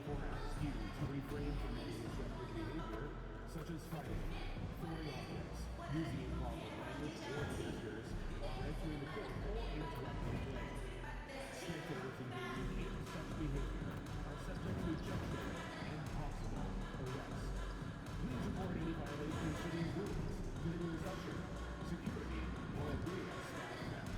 therefore ask you to refrain from any disruptive behavior, such as fighting, throwing objects, using improper language or gestures while entering the court or interrupting play. Spectators engaging in such behavior are subject to judgment and possible arrest. Please report any violations to these rules to the nearest usher, security, or arena staff member.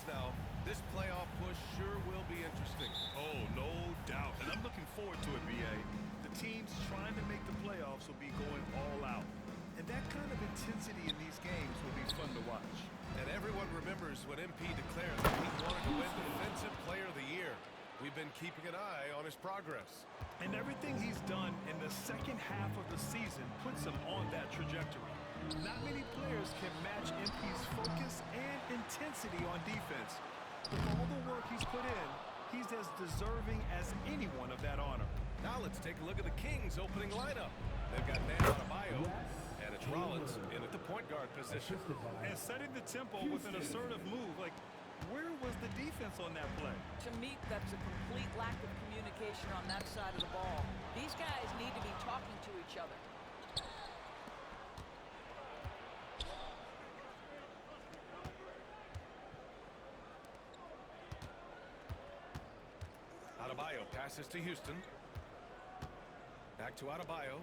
Now, this playoff push sure will be interesting. Oh, no doubt. And I'm looking forward to it, B.A. The teams trying to make the playoffs will be going all out. And that kind of intensity in these games will be fun to watch. And everyone remembers when MP declared that he wanted to win Defensive Player of the Year. We've been keeping an eye on his progress. And everything he's done in the second half of the season puts him on that trajectory. Not many players can match MP's focus and intensity on defense. With all the work he's put in, he's as deserving as anyone of that honor. Now let's take a look at the Kings' opening lineup. They've got Bam Adebayo, and it's Rollins in at the point guard position. And setting the tempo with an assertive move, like, where was the defense on that play? To me, that's a complete lack of communication on that side of the ball. These guys need to be talking to each other. Adebayo passes to Houston. Back to Adebayo.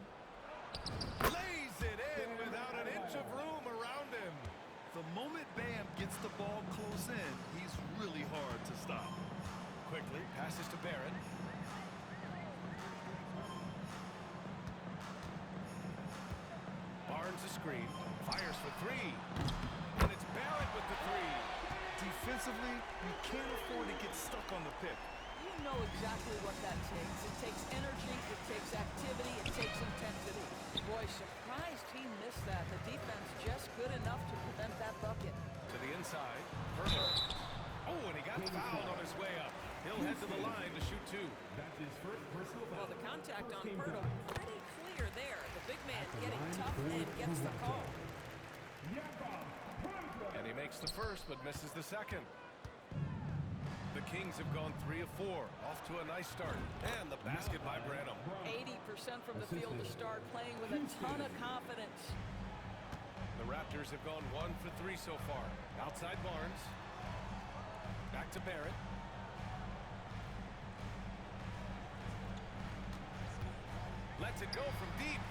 Lays it in without an inch of room around him. The moment Bam gets the ball close in, he's really hard to stop. Quickly passes to Barrett. Barnes a screen. Fires for three. And it's Barrett with the three. Defensively, you can't afford to get stuck on the pick. You know exactly what that takes. It takes energy, it takes activity, it takes intensity. Boy, surprised he missed that. The defense just good enough to prevent that bucket. To the inside, Hurler. Oh, and he got fouled on his way up. He'll head to the line to shoot two. That's his first personal foul. Well, the contact on Pirtle, pretty clear there. The big man getting tough and gets the call. And he makes the first, but misses the second. The Kings have gone 3 of 4, off to a nice start. And the basket by Branham. 80% from the field to start, playing with a ton of confidence. The Raptors have gone 1 for 3 so far. Outside Barnes. Back to Barrett. Lets it go from deep.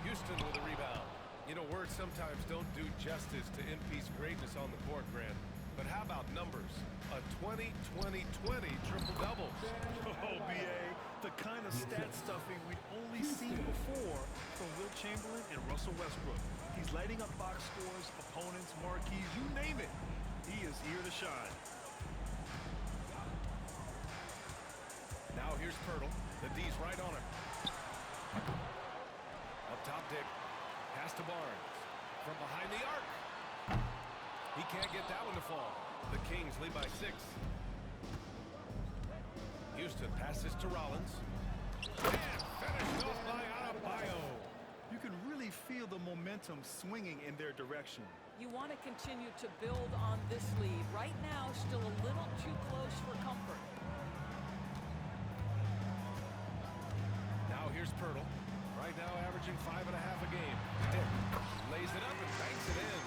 Houston with a rebound. You know, words sometimes don't do justice to MP's greatness on the court, Grant. But how about numbers? A 20-20-20 triple-double. Oh, B.A., the kind of stat stuffing we've only seen before from Wilt Chamberlain and Russell Westbrook. He's lighting up box scores, opponents, marquees, you name it. He is here to shine. Now here's Pirtle. The D's right on him. Up top, Dick. Pass to Barnes. From behind the arc. He can't get that one to fall. The Kings lead by 6. Houston passes to Rollins. And finished off by Adebayo. You can really feel the momentum swinging in their direction. You want to continue to build on this lead. Right now, still a little too close for comfort. Now here's Pirtle. Right now averaging 5.5 a game. Dick lays it up and banks it in.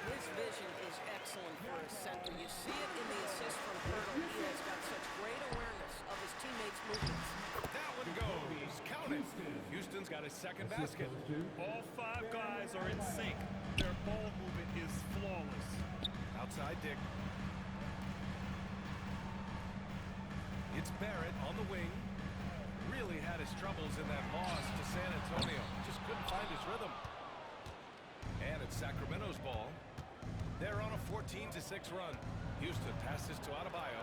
His vision is excellent for a center. You see it in the assist from Pirtle. He has got such great awareness of his teammates' movements. That one goes. Count it. Houston's got his second basket. All 5 guys are in sync. Their ball movement is flawless. Outside Dick. It's Barrett on the wing. Really had his troubles in that loss to San Antonio. Just couldn't find his rhythm. And it's Sacramento's ball. They're on a 14-6 run. Houston passes to Adebayo.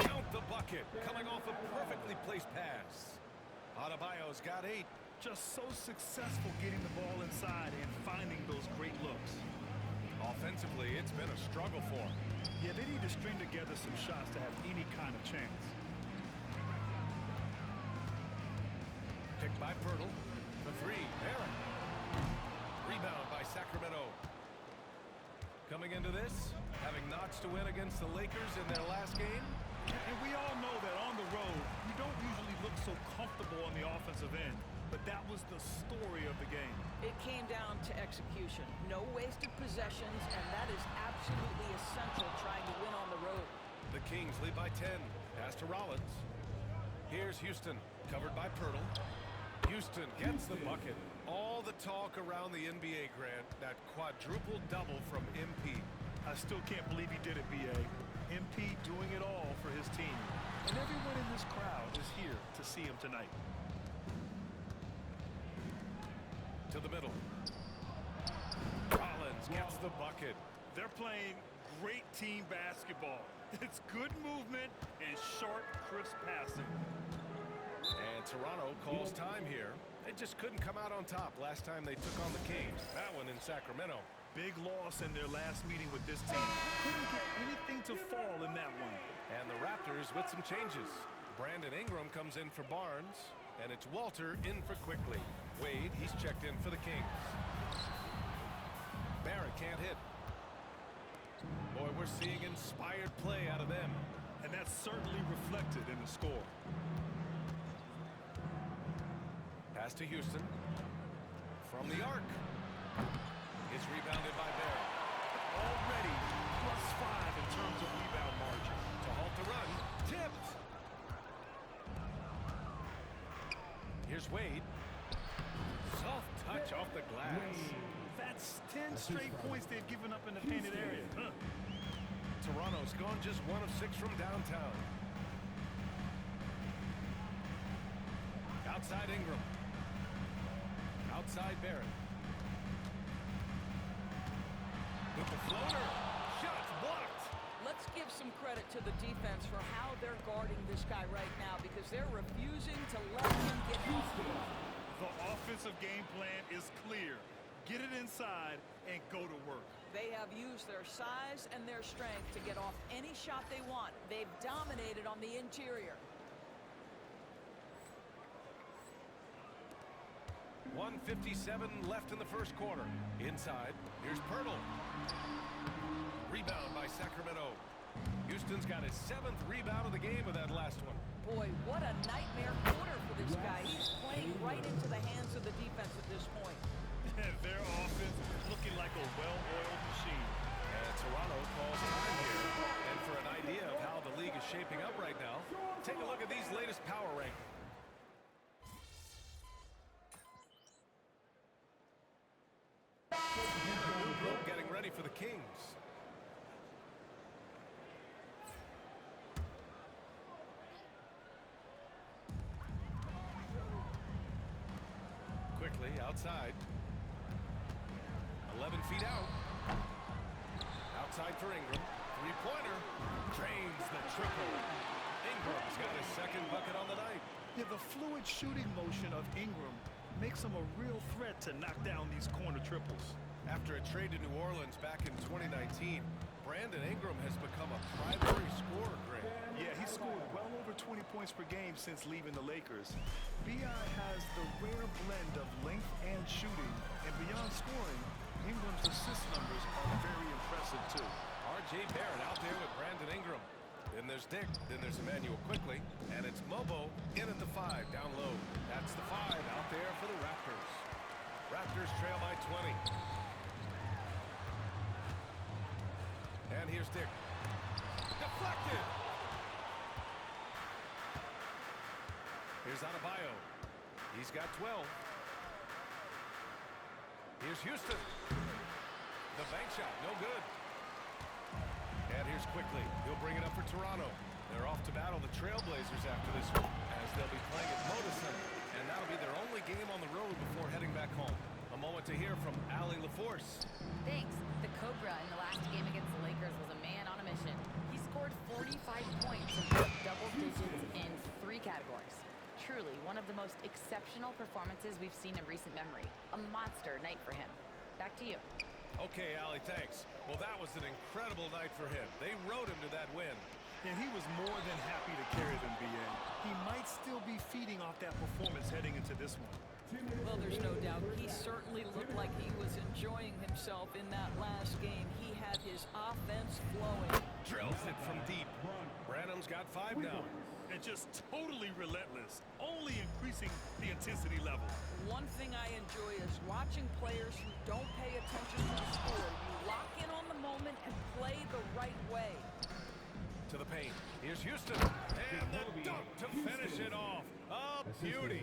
Count the bucket, coming off a perfectly placed pass. Adebayo's got 8. Just so successful getting the ball inside and finding those great looks. Offensively, it's been a struggle for him. Yeah, they need to string together some shots to have any kind of chance. Picked by Pirtle. The 3, Barrett. Rebound by Sacramento. Coming into this, having notched a win against the Lakers in their last game. And we all know that on the road, you don't usually look so comfortable on the offensive end. But that was the story of the game. It came down to execution. No wasted possessions, and that is absolutely essential trying to win on the road. The Kings lead by 10. Pass to Rollins. Here's Houston, covered by Pirtle. Houston gets the bucket. All the talk around the NBA, Grant, that quadruple double from MP. I still can't believe he did it, B.A. MP doing it all for his team. And everyone in this crowd is here to see him tonight. To the middle. Rollins gets the bucket. They're playing great team basketball. It's good movement and sharp, crisp passing. And Toronto calls time here. They just couldn't come out on top last time they took on the Kings. That one in Sacramento. Big loss in their last meeting with this team. Couldn't get anything to fall in that one. And the Raptors with some changes. Brandon Ingram comes in for Barnes. And it's Walter in for Quickly. Wade, he's checked in for the Kings. Barrett can't hit. Boy, we're seeing inspired play out of them. And that's certainly reflected in the score. Pass to Houston. From the arc. It's rebounded by Barrett. Already +5 in terms of rebound margin. To halt the run. Tipped. Here's Wade. Soft touch off the glass. That's 10 straight points they've given up in the painted area. Toronto's gone just 1 of 6 from downtown. Outside Ingram. Outside Barrett. With the floater. Shots blocked. Let's give some credit to the defense for how they're guarding this guy right now because they're refusing to let him get off. The offensive game plan is clear. Get it inside and go to work. They have used their size and their strength to get off any shot they want. They've dominated on the interior. 1:57 left in the first quarter. Inside, here's Pirtle. Rebound by Sacramento. Houston's got his 7th rebound of the game with that last one. Boy, what a nightmare quarter for this guy. He's playing right into the hands of the defense at this point. Their offense looking like a well-oiled machine. And Toronto calls time here. And for an idea of how the league is shaping up right now, take a look at these latest power rankings. Getting ready for the Kings. Quickly outside. 11 feet out. Outside for Ingram. Three-pointer. Drains the triple. Ingram's got his 2nd bucket on the night. Yeah, the fluid shooting motion of Ingram makes him a real threat to knock down these corner triples. After a trade to New Orleans back in 2019, Brandon Ingram has become a primary scorer, Grant. Yeah, he scored well over 20 points per game since leaving the Lakers. B.I. has the rare blend of length and shooting, and beyond scoring, Ingram's assist numbers are very impressive too. R.J. Barrett out there with Brandon Ingram. Then there's Dick, then there's Emmanuel Quickly, and it's Mobo in at the 5 down low. That's the 5 out there for the Raptors. Raptors trail by 20. And here's Dick. Deflected! Here's Adebayo. He's got 12. Here's Houston. The bank shot, no good. And here's Quickly. He'll bring it up for Toronto. They're off to battle the Trailblazers after this one, as they'll be playing at Moda Center. And that'll be their only game on the road before heading back home. A moment to hear from Allie LaForce. Thanks. The Cobra in the last game against the Lakers was a man on a mission. He scored 45 points and put up double digits in 3 categories. Truly, one of the most exceptional performances we've seen in recent memory. A monster night for him. Back to you. Okay, Allie, thanks. Well, that was an incredible night for him. They rode him to that win. And he was more than happy to carry them, B.A. He might still be feeding off that performance heading into this one. Well, there's no doubt. He certainly looked like he was enjoying himself in that last game. He had his offense flowing. Drills it from deep. Branham's got 5 now. And just totally relentless, only increasing the intensity level. One thing I enjoy is watching players who don't pay attention to the score. You lock in on the moment and play the right way. To the paint. Here's Houston. And the dunk to finish it off. A beauty.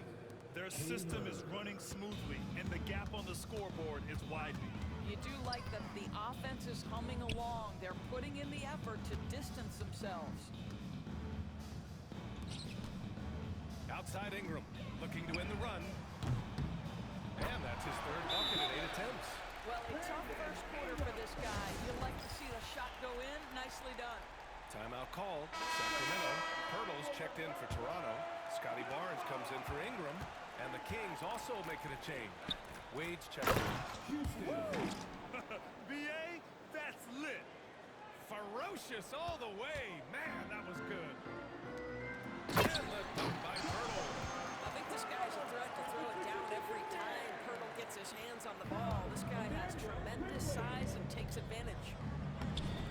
Their system is running smoothly, and the gap on the scoreboard is widening. You do like that the offense is humming along. They're putting in the effort to distance themselves. Outside Ingram, looking to win the run. And that's his 3rd bucket at 8 attempts. Well, a tough first quarter for this guy. You'd like to see the shot go in. Nicely done. Timeout called. Sacramento. Pirtle's checked in for Toronto. Scotty Barnes comes in for Ingram. And the Kings also making a change. Wade's checked in. B.A., that's lit. Ferocious all the way. Man, that was good. And the dunk by Pirtle. I think this guy's a threat to throw it down every time Pirtle gets his hands on the ball. This guy has tremendous size and takes advantage.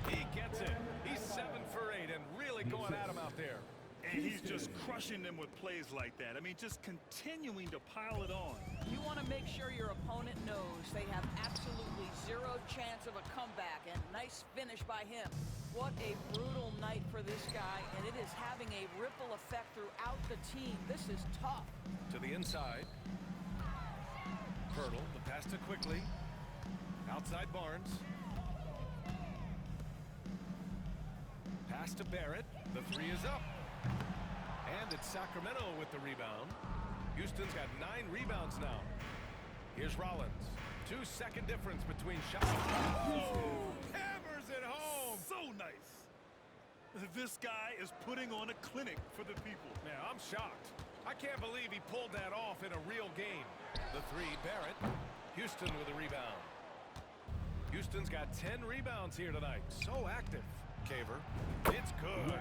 He gets it. He's 7 for 8 and really going at him out there. And he's just crushing them with plays like that. I mean, just continuing to pile it on. You want to make sure your opponent knows they have absolutely 0 chance of a comeback, and nice finish by him. What a brutal night for this guy, and it is having a ripple effect throughout the team. This is tough. To the inside. Pirtle, the pass to Quickly. Outside Barnes. Pass to Barrett. The 3 is up. And it's Sacramento with the rebound. Houston's got 9 rebounds now. Here's Rollins. 2-second difference between shots. Oh, hammers it home. So nice. This guy is putting on a clinic for the people. Man, I'm shocked. I can't believe he pulled that off in a real game. The 3, Barrett. Houston with a rebound. Houston's got 10 rebounds here tonight. So active. Caver. It's good.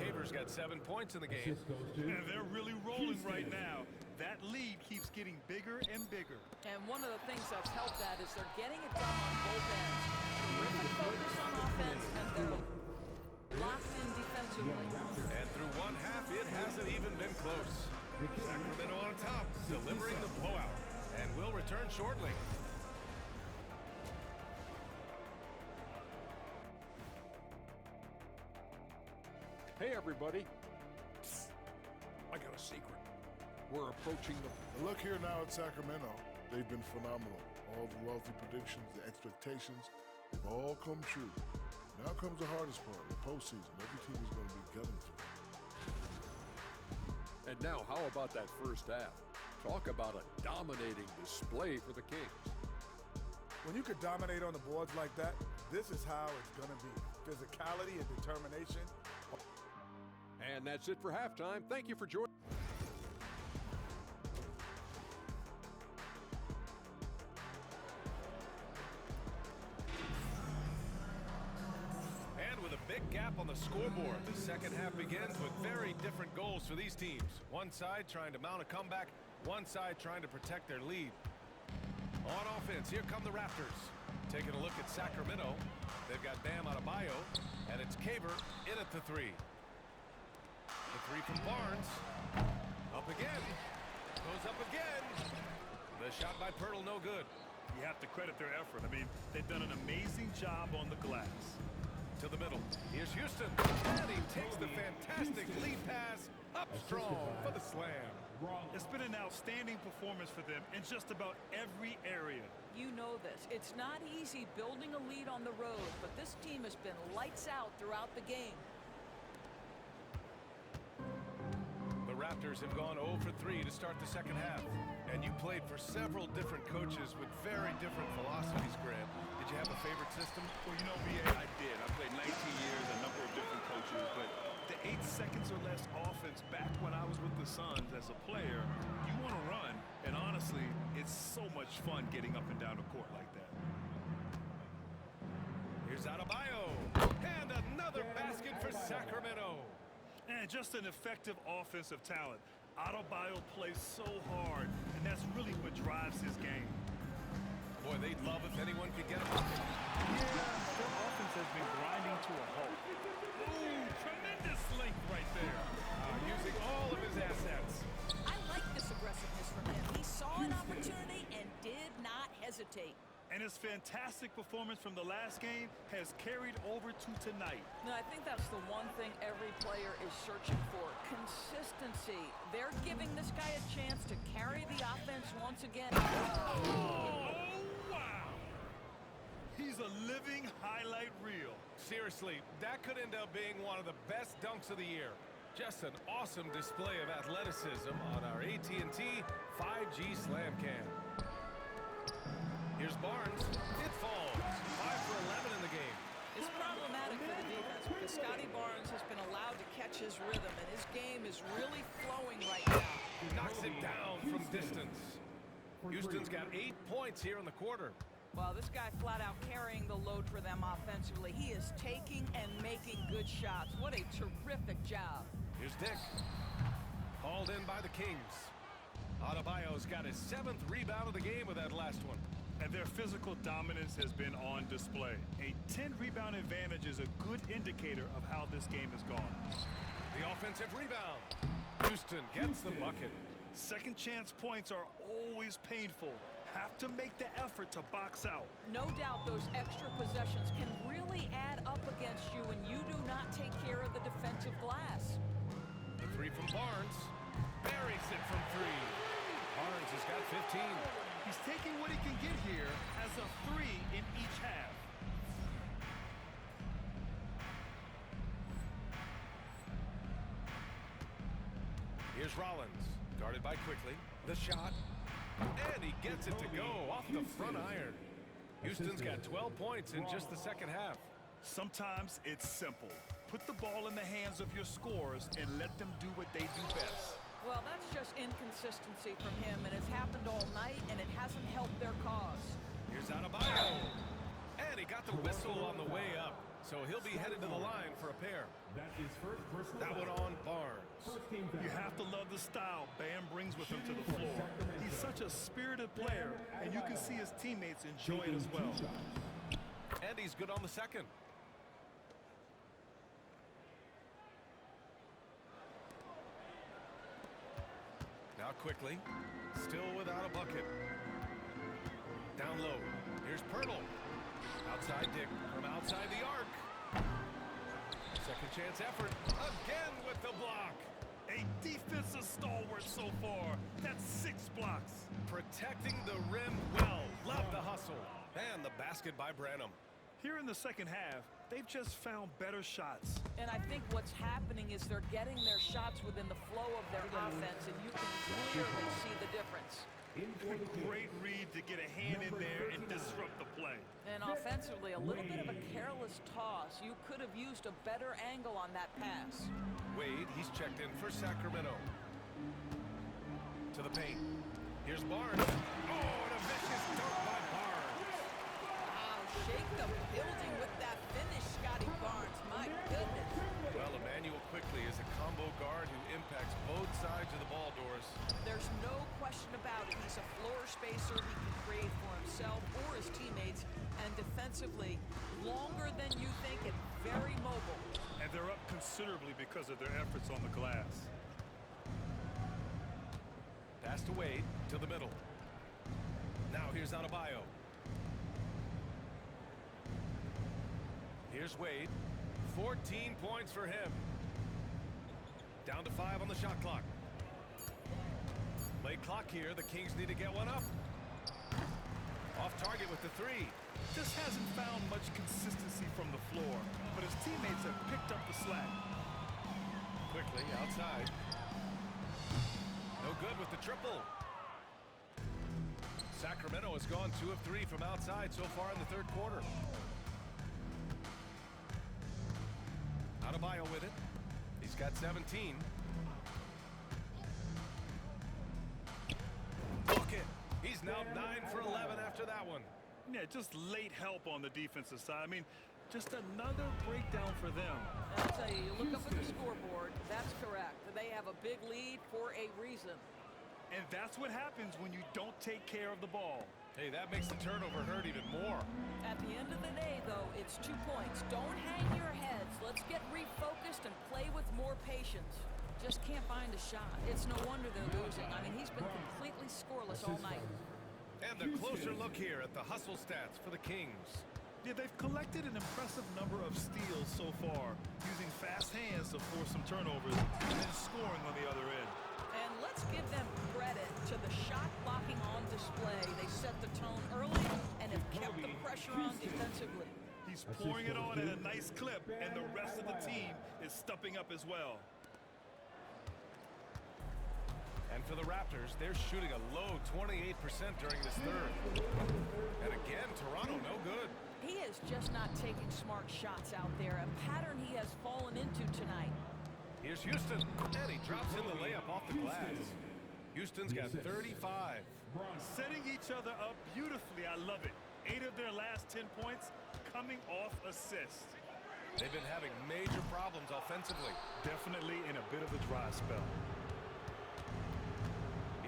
Caver's got 7 points in the game. And they're really rolling right now. That lead keeps getting bigger and bigger. And one of the things that's helped that is they're getting it done on both ends. Terrific focus on offense, and they're locked in defensively. And through 1 half, it hasn't even been close. Sacramento on top, delivering the blowout. And will return shortly. Hey, everybody. Psst. I got a secret. We're approaching the... Look here now at Sacramento. They've been phenomenal. All the wealthy predictions, the expectations, have all come true. Now comes the hardest part, the postseason. Every team is going to be gunning for it. And now, how about that first half? Talk about a dominating display for the Kings. When you could dominate on the boards like that, this is how it's going to be. Physicality and determination. And that's it for halftime. Thank you for joining. And with a big gap on the scoreboard, the second half begins with very different goals for these teams. One side trying to mount a comeback, one side trying to protect their lead. On offense, here come the Raptors. Taking a look at Sacramento. They've got Bam Adebayo, and it's Caver in at the 3. The 3 from Barnes. Up again. Goes up again. The shot by Pirtle, no good. You have to credit their effort. I mean, they've done an amazing job on the glass. To the middle. Here's Houston. And he takes the fantastic lead pass up strong for the slam. It's been an outstanding performance for them in just about every area. You know this. It's not easy building a lead on the road, but this team has been lights out throughout the game. The Raptors have gone 0 for 3 to start the second half. And you played for several different coaches with very different philosophies, Grant. Did you have a favorite system? Well, you know, B.A., I did. I played 19 years, a number of different coaches, but The 8 seconds or less offense back when I was with the Suns as a player, you want to run, and honestly, it's so much fun getting up and down the court like that. Here's Adebayo. And another basket for Sacramento. And just an effective offensive talent. Adebayo plays so hard, and that's really what drives his game. Boy, they'd love if anyone could get a bucket. Yeah, their offense has been grinding to a halt. Ooh, tremendous length right there. Using all of his assets. I like this aggressiveness from him. He saw an opportunity and did not hesitate. And his fantastic performance from the last game has carried over to tonight. And I think that's the one thing every player is searching for. Consistency. They're giving this guy a chance to carry the offense once again. Oh, wow. He's a living highlight reel. Seriously, that could end up being one of the best dunks of the year. Just an awesome display of athleticism on our AT&T 5G Slam Cam. Here's Barnes. It falls. 5 for 11 in the game. It's problematic for the defense because Scotty Barnes has been allowed to catch his rhythm, and his game is really flowing right now. Knocks it down from distance. Houston's got 8 points here in the quarter. Well, this guy flat out carrying the load for them offensively. He is taking and making good shots. What a terrific job. Here's Dick. Hauled in by the Kings. Adebayo's got his 7th rebound of the game with that last one. And their physical dominance has been on display. A 10-rebound advantage is a good indicator of how this game has gone. The offensive rebound. Houston gets the bucket. Second chance points are always painful. Have to make the effort to box out. No doubt those extra possessions can really add up against you when you do not take care of the defensive glass. The 3 from Barnes. Buries it from 3. Barnes has got 15. He's taking what he can get here as a 3 in each half. Here's Rollins, guarded by Quickly. The shot, and he gets it to go off the front iron. Houston's got 12 points in just the second half. Sometimes it's simple. Put the ball in the hands of your scorers and let them do what they do best. Well, that's just inconsistency from him, and it's happened all night, and it hasn't helped their cause. Here's Adebayo. And he got the whistle on the way up, so he'll be headed to the line for a pair. That is first personal. That one on Barnes. First team foul. You have to love the style Bam brings with him to the floor. He's such a spirited player, and you can see his teammates enjoy it as well. And he's good on the second. Now Quickly, still without a bucket. Down low, here's Pirtle. Outside Dick from outside the arc. Second chance effort, again with the block. A defensive stalwart so far. That's 6 blocks. Protecting the rim well, love the hustle. And the basket by Branham. Here in the second half, they've just found better shots. And I think what's happening is they're getting their shots within the flow of their offense, and you can clearly see the difference. Great read to get a hand in there and disrupt the play. And offensively, a little bit of a careless toss. You could have used a better angle on that pass. Wade, he's checked in for Sacramento. To the paint. Here's Barnes. Oh, and a vicious dunk by Barnes. Wow, shake the building with that finish, Scotty Barnes. My goodness. Well, Emmanuel Quickly is a combo guard who impacts both sides of the ball doors. There's no question about it. He's a floor spacer. He can create for himself or his teammates. And defensively, longer than you think and very mobile. And they're up considerably because of their efforts on the glass. Pass to Wade to the middle. Now here's Adebayo. Here's Wade. 14 points for him. Down to 5 on the shot clock. Late clock here. The Kings need to get one up. Off target with the 3. Just hasn't found much consistency from the floor, but his teammates have picked up the slack. Quickly outside. No good with the triple. Sacramento has gone 2 of 3 from outside so far in the third quarter. Adebayo with it. got 17. Book it. He's now 9 for 11 after that one. Yeah, just late help on the defensive side. I mean, just another breakdown for them. I'll tell you, you look up at the scoreboard, that's correct. They have a big lead for a reason. And that's what happens when you don't take care of the ball. Hey, that makes the turnover hurt even more. At the end of the day, though, it's 2 points. Don't hang your heads. Let's get refocused and play with more patience. Just can't find a shot. It's no wonder they're losing. I mean, he's been completely scoreless all night. And a closer look here at the hustle stats for the Kings. Yeah, they've collected an impressive number of steals so far, using fast hands to force some turnovers and then scoring on the other end. And let's give them credit to the shot blocking on display. They set the tone early and have kept the pressure on defensively. He's pouring it on at a nice clip, and the rest of the team is stepping up as well. And for the Raptors, they're shooting a low 28% during this third. And again, Toronto no good. He is just not taking smart shots out there, a pattern he has fallen into tonight. Here's Houston, and he drops in the layup off the glass. Houston's got 35. Setting each other up beautifully. I love it. 8 of their last 10 points coming off assists. They've been having major problems offensively. Definitely in a bit of a dry spell.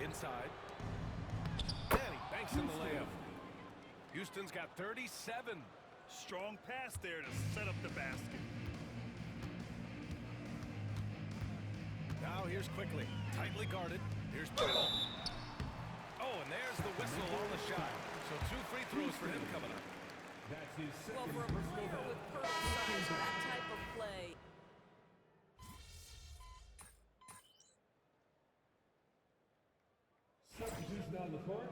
Inside. And he banks in the layup. Houston's got 37. Strong pass there to set up the basket. Now here's Quickly. Tightly guarded. Here's Brittle. Oh, and there's the whistle on the shot. So 2 free throws for him coming up. That's his Well, second for a personal player foul. with perfect size, that type of play, Substitution on the court.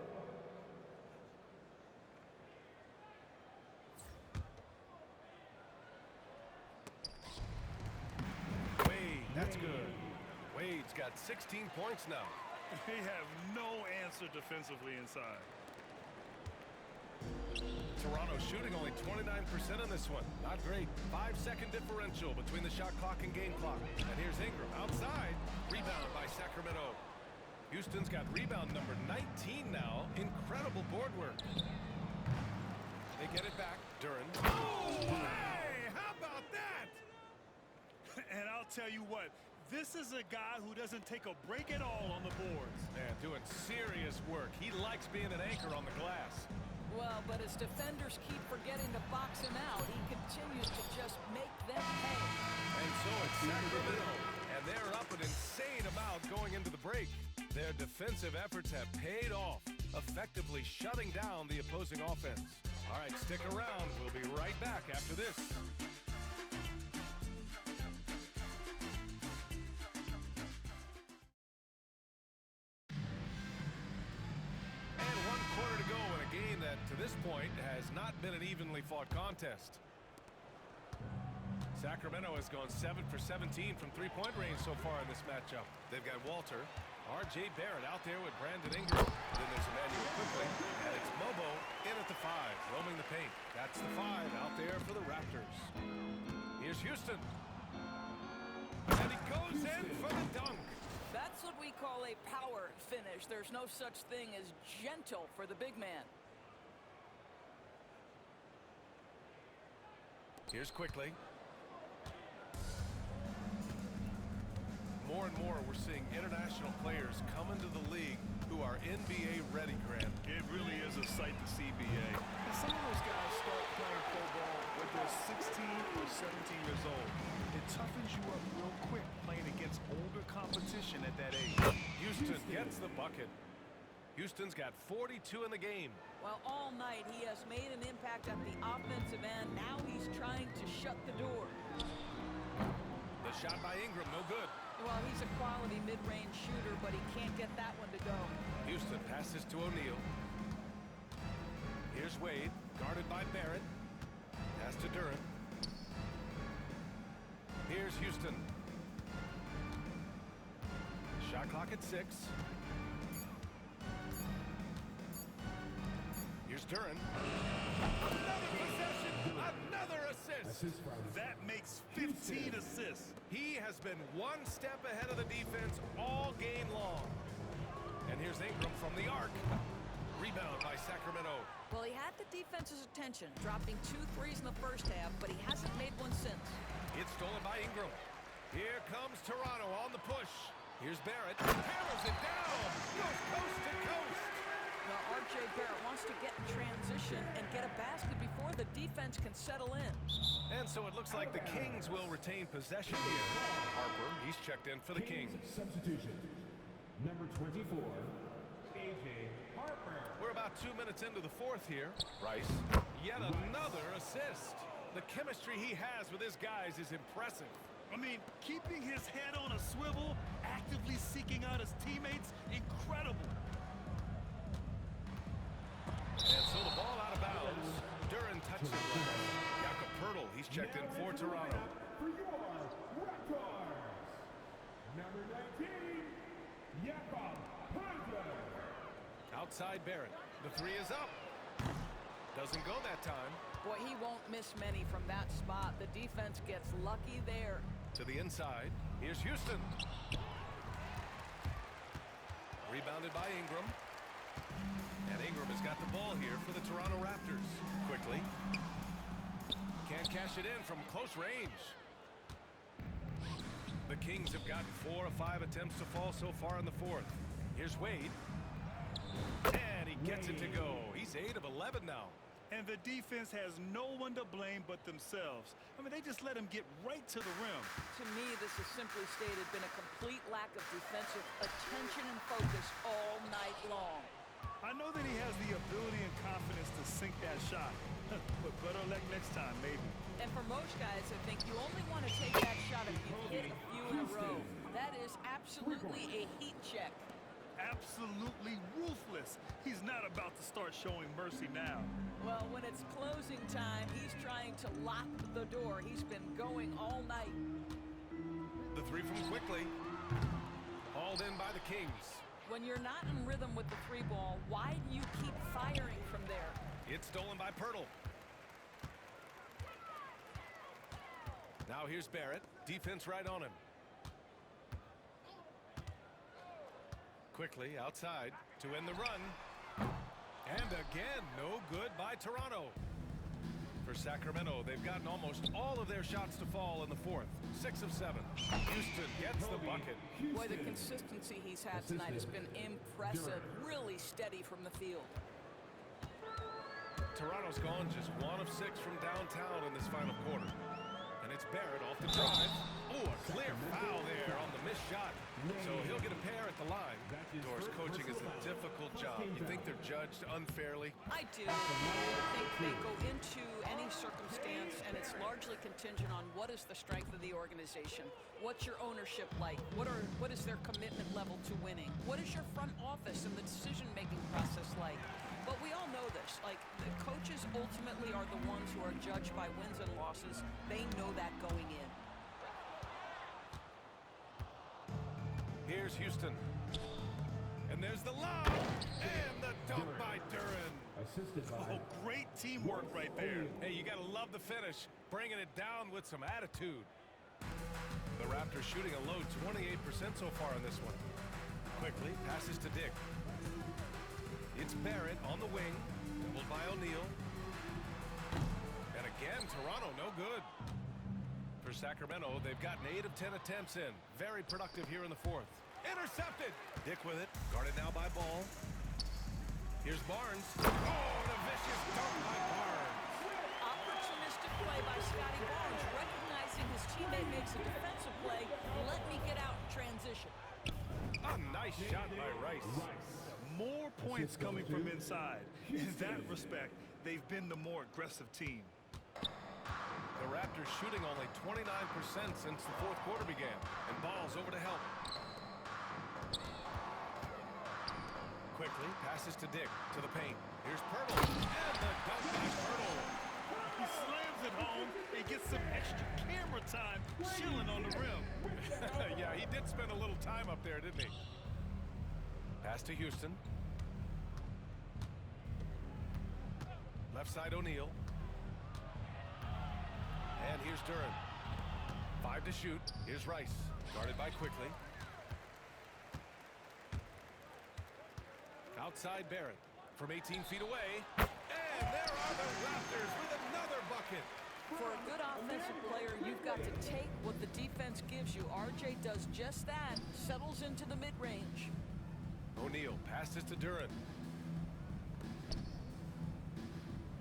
Wade, that's good. Wade's got 16 points now. They have no answer defensively inside. Toronto shooting only 29% on this one. Not great. 5-second differential between the shot clock and game clock. And here's Ingram outside. Rebound by Sacramento. Houston's got rebound number 19 now. Incredible board work. They get it back. Duren. Oh, hey, how about that? And I'll tell you what, this is a guy who doesn't take a break at all on the boards. Man, doing serious work. He likes being an anchor on the glass. well, but as defenders keep forgetting to box him out, he continues to just make them pay. And so it's Sacramento, and they're up an insane amount going into the break. Their defensive efforts have paid off, effectively shutting down the opposing offense. All right, stick around. We'll be right back after this. And 1 quarter to go in a game that, to this point, has not been an evenly fought contest. Sacramento has gone 7 for 17 from three-point range so far in this matchup. They've got Walter, R.J. Barrett out there with Brandon Ingram. Then there's Emmanuel Quickly, and it's Bobo in at the 5, roaming the paint. That's the 5 out there for the Raptors. Here's Houston. And he goes in for the dunk. That's what we call a power finish. There's no such thing as gentle for the big man. Here's Quickly. More and more, we're seeing international players come into the league who are NBA ready, Grant. It really is a sight to see, BA. And some of those guys start playing pro ball when they're 16 or 17 years old. It toughens you up real quick playing against older competition at that age. Houston gets the bucket. Houston's got 42 in the game. Well, all night he has made an impact at the offensive end. Now he's trying to shut the door. The shot by Ingram, no good. Well, he's a quality mid-range shooter, but he can't get that one to go. Houston passes to O'Neal. Here's Wade, guarded by Barrett. Pass to Duren. Here's Houston. Shot clock at 6. Here's Duren. Another possession, another assist. assists. Assist from That makes 15 assists. He has been one step ahead of the defense all game long. And here's Ingram from the arc. Rebound by Sacramento. Well, he had the defense's attention, dropping 2 threes in the first half, but he hasn't made one since. It's stolen by Ingram. Here comes Toronto on the push. Here's Barrett. Hammers it down. Goes coast to coast. Now, R.J. Barrett wants to get in transition and get a basket before the defense can settle in. And so it looks like the Kings will retain possession here. Harper, he's checked in for the Kings. Substitution. Number 24, A.J. Harper. We're about 2 minutes into the fourth here. Rice, yet another assist. The chemistry he has with his guys is impressive. I mean, keeping his head on a swivel, actively seeking out his teammates, incredible. And so the ball out of bounds. Duran touches it. Jakob Poeltl, he's checked in for Toronto. For your Raptors. Number 19, Jakob Poeltl. Outside Barrett. The three is up. Doesn't go that time. Boy, he won't miss many from that spot. The defense gets lucky there. To the inside. Here's Houston. Rebounded by Ingram. And Ingram has got the ball here for the Toronto Raptors. Quickly. Can't cash it in from close range. The Kings have gotten 4 of 5 attempts to fall so far in the fourth. Here's Wade. And he gets it to go. He's 8 of 11 now. And the defense has no one to blame but themselves. I mean, they just let him get right to the rim. To me, this has simply stated been a complete lack of defensive attention and focus all night long. I know that he has the ability and confidence to sink that shot. But better luck next time, maybe. And for most guys, I think you only want to take that shot if you hit a few in a row. That is absolutely a heat check. Absolutely ruthless. He's not about to start showing mercy now. Well, when it's closing time, he's trying to lock the door. He's been going all night. The three from Quickly. Hauled in by the Kings. When you're not in rhythm with the three ball, why do you keep firing from there? It's stolen by Poeltl. Now here's Barrett. Defense right on him. Quickly outside to end the run. And again, no good by Toronto. For Sacramento, they've gotten almost all of their shots to fall in the fourth. 6 of 7. Houston gets the bucket. Boy, the consistency he's had tonight has been impressive. Really steady from the field. Toronto's gone just 1 of 6 from downtown in this final quarter. And it's Barrett off the drive. Oh, a clear foul there on the missed shot. So he'll get a pair at the line. Doris, coaching is a difficult job. You think they're judged unfairly? I do. I think they go into any circumstance, and it's largely contingent on what is the strength of the organization. What's your ownership like? What is their commitment level to winning? What is your front office and the decision-making process like? But we all know this. Like, the coaches ultimately are the ones who are judged by wins and losses. They know that going in. Here's Houston. And there's the lob. And the dunk by Duran. Assisted by Oh, great teamwork right there. Hey, you got to love the finish. Bringing it down with some attitude. The Raptors shooting a low 28% so far in this one. Quickly passes to Dick. It's Barrett on the wing. Doubled by O'Neal. And again, Toronto no good. For Sacramento, they've gotten 8 of 10 attempts in. Very productive here in the fourth. Intercepted. Dick with it. Guarded now by Ball. Here's Barnes. Oh, and a vicious dunk by Barnes. Opportunistic play by Scotty Barnes, recognizing his teammate makes a defensive play. Let me get out in transition. A nice shot by Rice. More points coming from inside. In that respect, they've been the more aggressive team. The Raptors shooting only 29% since the fourth quarter began. And Ball's over to help. Quickly passes to Dick to the paint. Here's Poeltl. And the dunk by Poeltl. He slams it home and gets some extra camera time chilling on the rim. Yeah, he did spend a little time up there, didn't he? Pass to Houston. Left side O'Neal. And here's Duran. 5 to shoot. Here's Rice. Guarded by Quickly. Outside Barrett. From 18 feet away. And there are the Raptors with another bucket. For a good offensive player, you've got to take what the defense gives you. RJ does just that. Settles into the mid-range. O'Neal passes to Duran.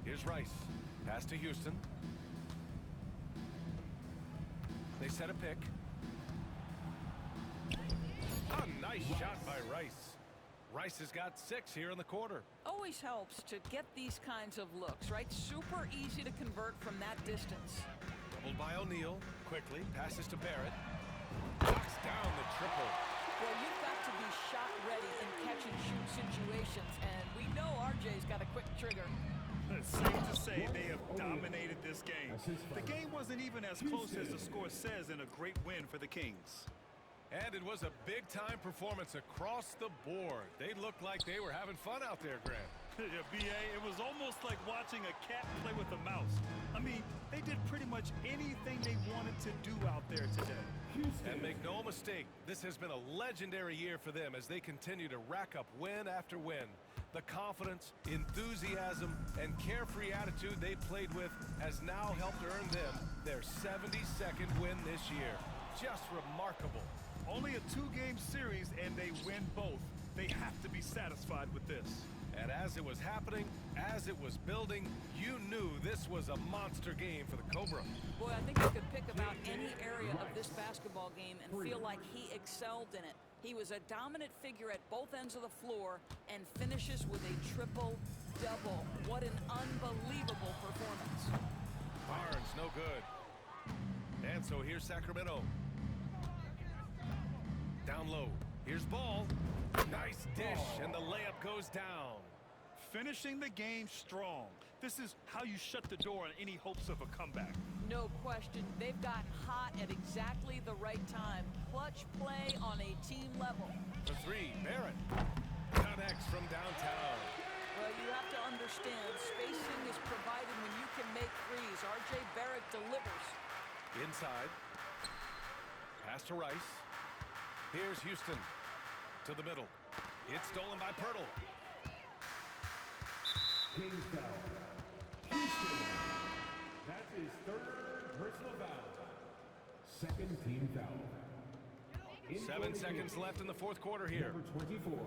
Here's Rice. Pass to Houston. They set a pick. A nice shot by Rice. Rice has got 6 here in the quarter. Always helps to get these kinds of looks, right? Super easy to convert from that distance. Doubled by O'Neal. Quickly passes to Barrett. Knocks down the triple. Well, you've got to be shot ready in catch-and-shoot situations, and we know RJ's got a quick trigger. It's safe to say they have dominated this game. The game wasn't even as close as the score says in a great win for the Kings. And it was a big-time performance across the board. They looked like they were having fun out there, Grant. Yeah, B.A., it was almost like watching a cat play with a mouse. I mean, they did pretty much anything they wanted to do out there today. And make no mistake, this has been a legendary year for them as they continue to rack up win after win. The confidence, enthusiasm, and carefree attitude they played with has now helped earn them their 72nd win this year. Just remarkable. Only a 2-game series, and they win both. They have to be satisfied with this. And as it was happening, as it was building, you knew this was a monster game for the Cobra. Boy, I think you could pick about any area of this basketball game and feel like he excelled in it. He was a dominant figure at both ends of the floor and finishes with a triple-double. What an unbelievable performance. Barnes, no good. And so here's Sacramento. Down low. Here's Ball. Nice dish, and the layup goes down. Finishing the game strong. This is how you shut the door on any hopes of a comeback. No question. They've got hot at exactly the right time. Clutch play on a team level. For 3, Barrett. Connects from downtown. Well, you have to understand, spacing is provided when you can make threes. RJ Barrett delivers. Inside. Pass to Rice. Here's Houston. To the middle. It's stolen by Pirtle. Kings foul. Houston. That's his 3rd personal foul. 2nd team foul. 7 seconds left in the 4th quarter here. Number 24,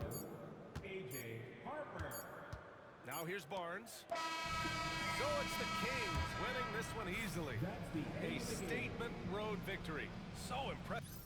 A.J. Harper. Now here's Barnes. So it's the Kings winning this one easily. That's the end A of the game. statement road victory. So impressive.